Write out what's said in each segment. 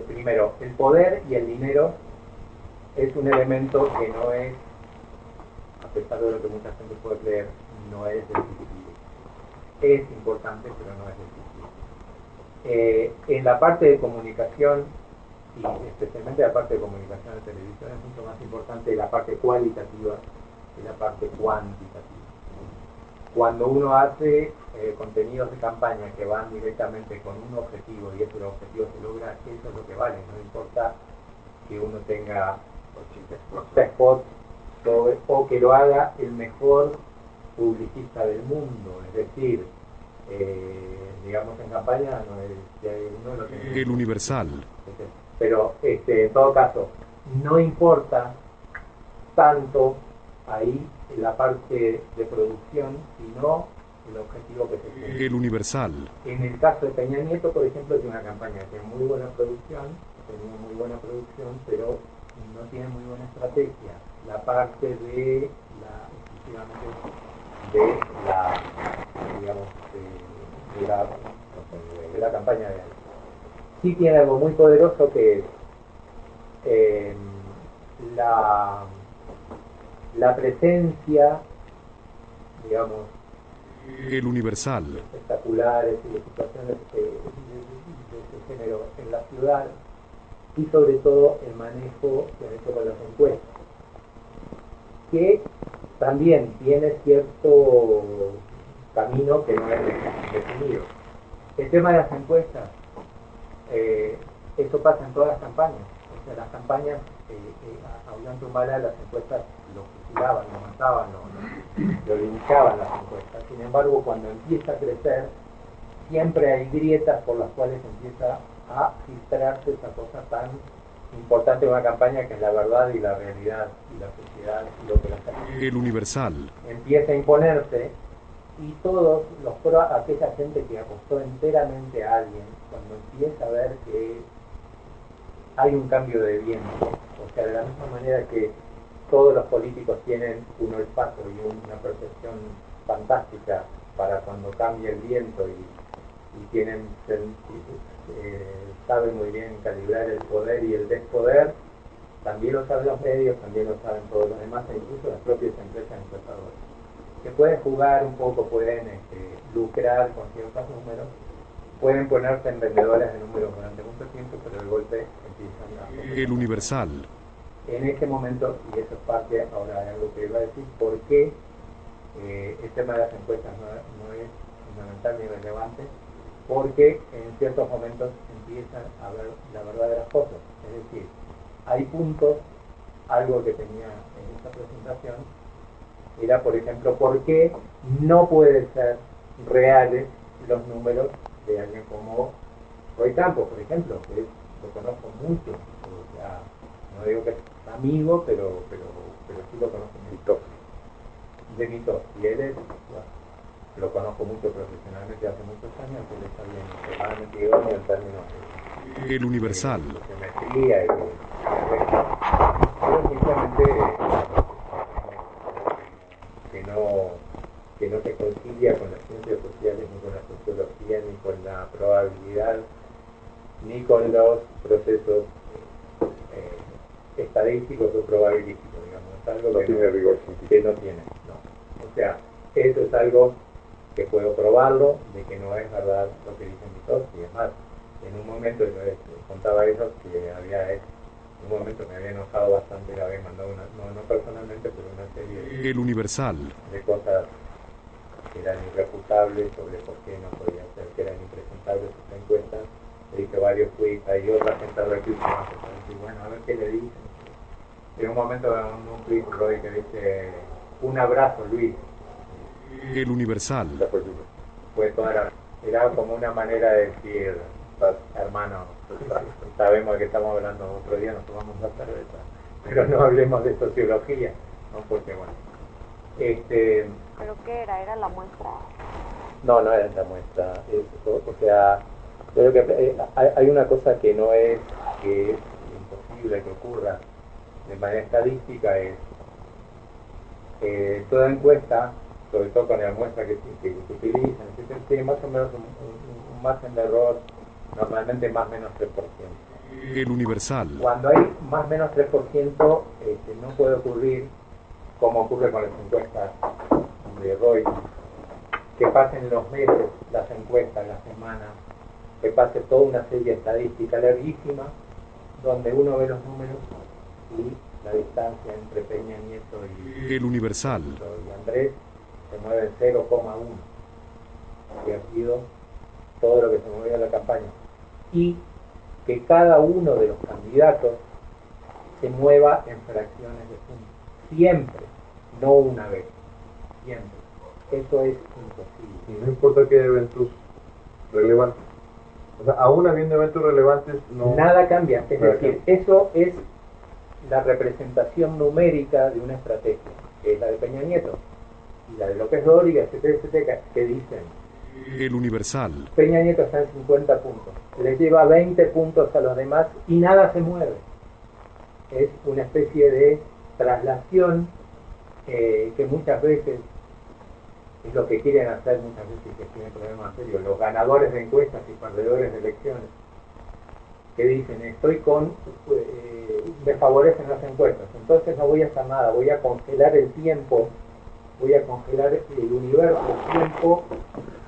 Primero, el poder y el dinero es un elemento que no es, a pesar de lo que mucha gente puede creer, no es decisivo. Es importante, pero no es decisivo. En la parte de comunicación, y especialmente la parte de comunicación de televisión, es mucho más importante la parte cualitativa que la parte cuantitativa. Cuando uno hace contenidos de campaña que van directamente con un objetivo y ese objetivo se logra, eso es lo que vale, no importa que uno tenga 80 spots o que lo haga el mejor publicista del mundo, es decir, digamos en campaña no es, uno lo tiene. El Universal. Pero en todo caso, no importa tanto ahí la parte de producción, sino el objetivo que se tiene. El Universal. En el caso de Peña Nieto, por ejemplo, tiene una campaña que tiene muy buena producción, pero no tiene muy buena estrategia. La parte de la campaña de ahí. Sí tiene algo muy poderoso que es la presencia, digamos, El Universal. espectaculares y de situaciones de ese género en la ciudad, y sobre todo el manejo que han hecho con las encuestas, que también tiene cierto camino que no es definido. El tema de las encuestas, eso pasa en todas las campañas. O sea, las campañas, a Ollanta-Humala, las encuestas lo fusilaban, lo mataban, lo linchaban las encuestas. Sin embargo, cuando empieza a crecer, siempre hay grietas por las cuales empieza a filtrarse esa cosa tan importante de una campaña, que es la verdad y la realidad y la sociedad y lo que la gente. El Universal. Empieza a imponerse, y todos aquella gente que apostó enteramente a alguien, cuando empieza a ver que hay un cambio de viento, o sea, de la misma manera que todos los políticos tienen un olfato y una percepción fantástica para cuando cambia el viento, y tienen saben muy bien calibrar el poder y el despoder, también lo saben los medios, también lo saben todos los demás, e incluso las propias empresas encuestadoras, que pueden jugar un poco, pueden lucrar con ciertos números, pueden ponerse en vendedores de números durante mucho tiempo, pero el golpe empieza a... El Universal. En este momento, y eso es parte ahora de algo que iba a decir, por qué el tema de las encuestas no es fundamental ni relevante, porque en ciertos momentos empiezan a ver la verdad de las cosas. Es decir, hay puntos, algo que tenía en esta presentación, era, por ejemplo, por qué no pueden ser reales los números de alguien como Roy Campos, por ejemplo, que lo conozco mucho, o sea, no digo que es amigo, pero sí lo conozco mucho. De mitos. Y él es, bueno, lo conozco mucho profesionalmente hace muchos años, él está bien extremadamente idóneo en términos de El Universal. de maestría y pero simplemente que no se concilia con las ciencias sociales, ni con la sociología, ni con la probabilidad, ni con los procesos estadísticos o probabilísticos, digamos. Es algo no que tiene rigor científico. Que no tiene, no. O sea, eso es algo que puedo probarlo, de que no es verdad lo que dicen mis socios, y es más, en un momento yo contaba eso, que en un momento me había enojado bastante, le había mandado no personalmente, pero una serie El Universal. de cosas que eran irrefutables sobre por qué no podía ser, que eran impresentables sus encuestas. Le dije varios tweets, hay otra gente reclusa, y bueno, a ver qué le dicen. En un momento un tweet, Roy, que dice: un abrazo, Luis. El Universal. Fue era como una manera de decir: hermano, sabemos que estamos hablando otro día, nos tomamos la cerveza, pero no hablemos de sociología, ¿no? Porque bueno, ¿Pero qué era? ¿Era la muestra? no era la muestra. O sea, yo creo que hay una cosa que es imposible que ocurra de manera estadística, es toda encuesta, sobre todo con la muestra que se utiliza, tiene más o menos un margen de error, normalmente más o menos 3%. El Universal. Cuando hay más o menos 3%, no puede ocurrir, como ocurre con las encuestas de Roy, que pasen los meses, las encuestas, las semanas, que pase toda una serie estadística larguísima, donde uno ve los números y la distancia entre Peña Nieto y El Universal. y Andrés se mueve en 0,1, que ha sido todo lo que se movió en la campaña. Y que cada uno de los candidatos se mueva en fracciones de puntos. Siempre, no una vez. Siempre. Eso es imposible. Y no importa que haya eventos relevantes. O sea, aún habiendo eventos relevantes, no... Nada cambia. Es decir, eso es la representación numérica de una estrategia, que es la de Peña Nieto y la de López Dóriga, etcétera, etcétera, que dicen: El Universal. Peña Nieto está en 50 puntos, le lleva 20 puntos a los demás y nada se mueve. Es una especie de traslación que muchas veces es lo que quieren hacer, muchas veces que tienen problemas serios los ganadores de encuestas y perdedores de elecciones, que dicen: estoy me favorecen las encuestas, entonces no voy a hacer nada, voy a congelar el tiempo, voy a congelar el universo, el tiempo,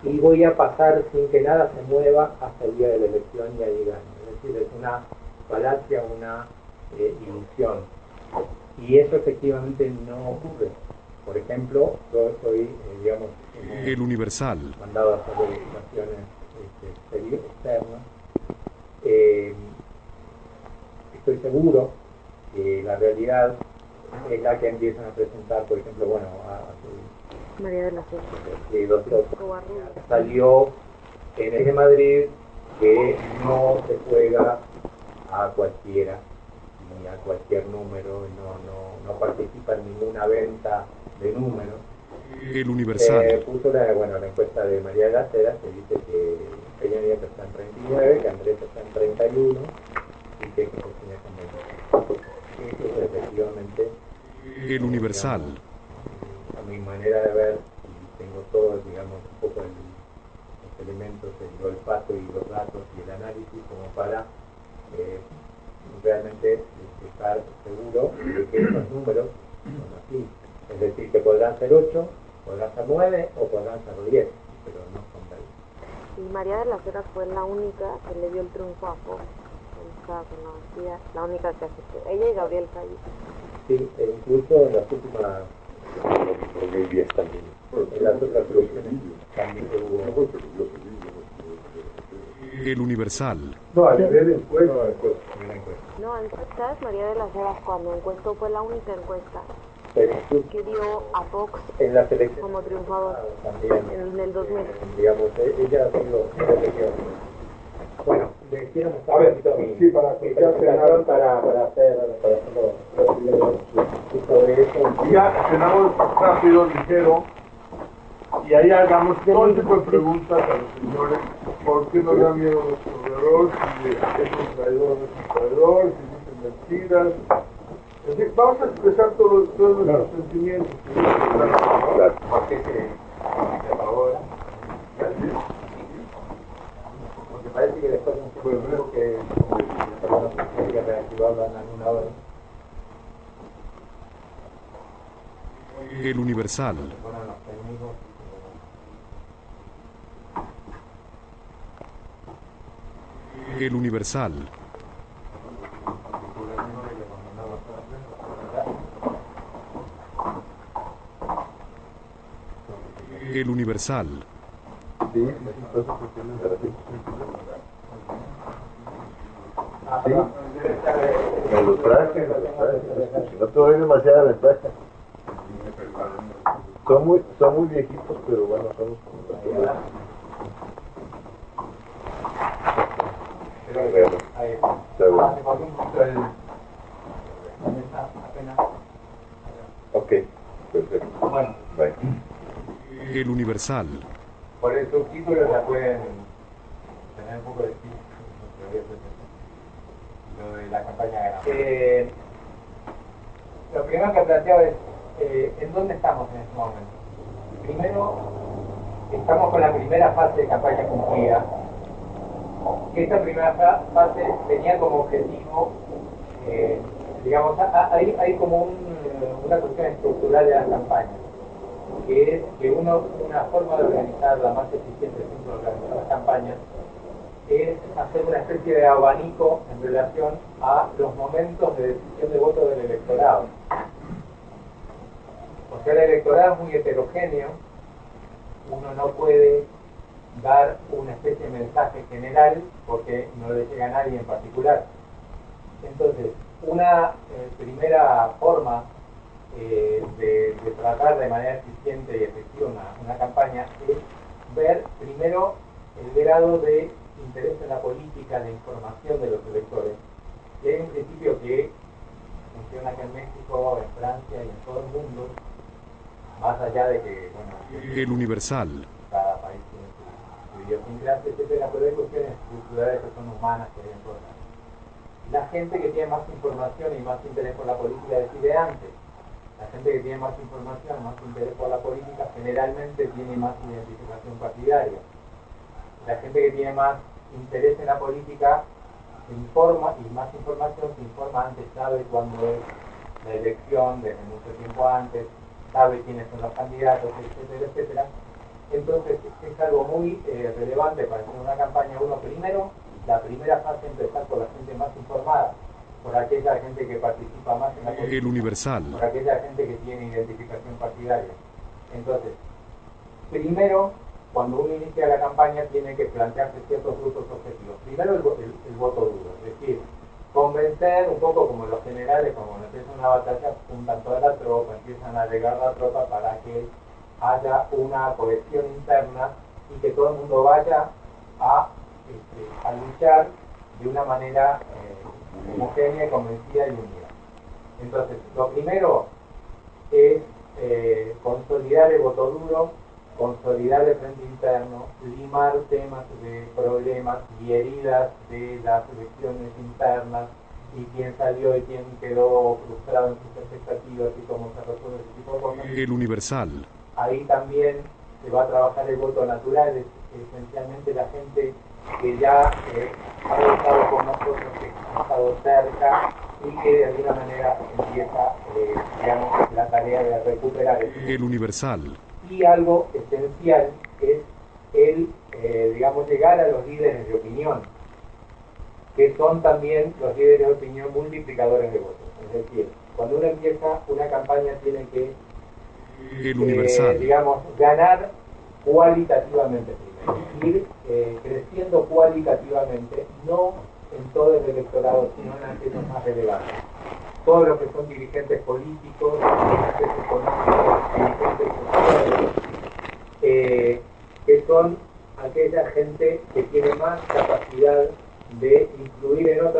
y voy a pasar sin que nada se mueva hasta el día de la elección y ahí gano. Es decir, es una falacia, una ilusión. Y eso efectivamente no ocurre. Por ejemplo, yo soy, digamos, El Universal. mandado a hacer verificaciones externas. Estoy seguro que la realidad es la que empiezan a presentar, por ejemplo, bueno, María de la Fe. doctor salió en el de Madrid que no se juega a cualquiera ni a cualquier número, no participa en ninguna venta de números. El Universal. Puso la encuesta de María de las Heras, que dice que Peña Nieto está en 39, que Andrés está en 31 y que Cristina está en 20. Eso es efectivamente El Universal. a mi manera de ver, y tengo todo, digamos, un poco los elementos, el olfato y los datos y el análisis como para realmente estar seguro de que esos números son así. Es decir, que podrán ser 8, podrán ser 9 o podrán ser 10, pero no son 20. Y María de las Heras fue la única que le dio el triunfo a Fox. La única que aceptó. Ella y Gabriel Calle. Sí, e incluso en las últimas, en las otras elecciones también hubo. El Universal. No, a nivel de encuesta. No, encuestas, María de las Heras cuando encuestó fue la única encuesta que dio a Fox En las elecciones como triunfador también, en el 2000. digamos, ella ha sido elegida. Bueno, le quiero mostrar A ver, un poquito sí, para mi escuchar presentación para hacerlo sobre eso. Y ya cenamos rápido, ligero, y ahí hagamos todo tipo de preguntas a los señores. ¿Por qué nos da miedo nuestro corredor? Si es un traidor, no es un traidor, si dicen mentiras. En fin, vamos a expresar todos nuestros sentimientos. Claro. ¿Por qué por favor? Porque parece que después de un tiempo que hay que reactivarlo en alguna hora. El Universal. Bueno, los técnicos. El Universal. El Universal. Sí, entonces cuestiones de Sí. Me lo traje. Si no te doy demasiada ventaja. Son muy viejitos, pero bueno, somos como la Ahí está. Ok, perfecto. Bueno, Bye. El Universal. por el subtítulo ya pueden tener un poco de lo de la campaña ganadora. Lo primero que planteaba es ¿en dónde estamos en este momento? Primero, estamos con la primera fase de campaña cumplida, esta primera fase tenía como objetivo, digamos, hay como una cuestión estructural de las campañas, que es que una forma de organizarla más eficiente, siempre organizar las campañas, es hacer una especie de abanico en relación a los momentos de decisión de voto del electorado. O sea, el electorado es muy heterogéneo, uno no puede dar una especie de mensaje general porque no le llega a nadie en particular. Entonces, una primera forma de tratar de manera eficiente y efectiva una campaña es ver primero el grado de interés en la política, de información de los electores. Y hay un principio que funciona acá en México, en Francia y en todo el mundo, más allá de que, bueno, El Universal. cada país tiene su idiosincrasia, etcétera, pero hay cuestiones estructurales que son humanas que hay en todas las. La gente que tiene más información y más interés por la política decide antes. La gente que tiene más información, más interés por la política, generalmente tiene más identificación partidaria. La gente que tiene más interés en la política se informa, y más información se informa antes, sabe cuándo es la elección, desde mucho tiempo antes, sabe quiénes son los candidatos, etcétera, etcétera. Entonces es algo muy relevante para hacer una campaña. Uno primero, la primera fase, empezar por la gente más informada, por aquella gente que participa más en la política, El Universal. por aquella gente que tiene identificación partidaria. Entonces, primero, cuando uno inicia la campaña, tiene que plantearse ciertos grupos objetivos. Primero el voto duro, es decir, convencer un poco como los generales, cuando empieza una batalla, juntan toda la tropa, empiezan a llegar la tropa para que haya una cohesión interna y que todo el mundo vaya a luchar de una manera homogénea, convencida y unida. Entonces, lo primero es consolidar el voto duro, consolidar el frente interno, limar temas de problemas y heridas de las elecciones internas y quién salió y quién quedó frustrado en sus expectativas y cómo se resuelve ese tipo de cosas. El Universal. Ahí también se va a trabajar el voto natural, esencialmente la gente que ya ha votado con nosotros, que ha estado cerca y que de alguna manera empieza, digamos, la tarea de recuperar El Universal. Y algo esencial es el, digamos, llegar a los líderes de opinión, que son también los líderes de opinión multiplicadores de votos. Es decir, cuando uno empieza una campaña tiene que, El Universal. digamos, ganar cualitativamente primero, ir creciendo cualitativamente, no en todo el electorado, sino en aquellos más relevantes. Todos los que son dirigentes políticos, dirigentes económicos, dirigentes sociales, que son aquella gente que tiene más capacidad de influir en otros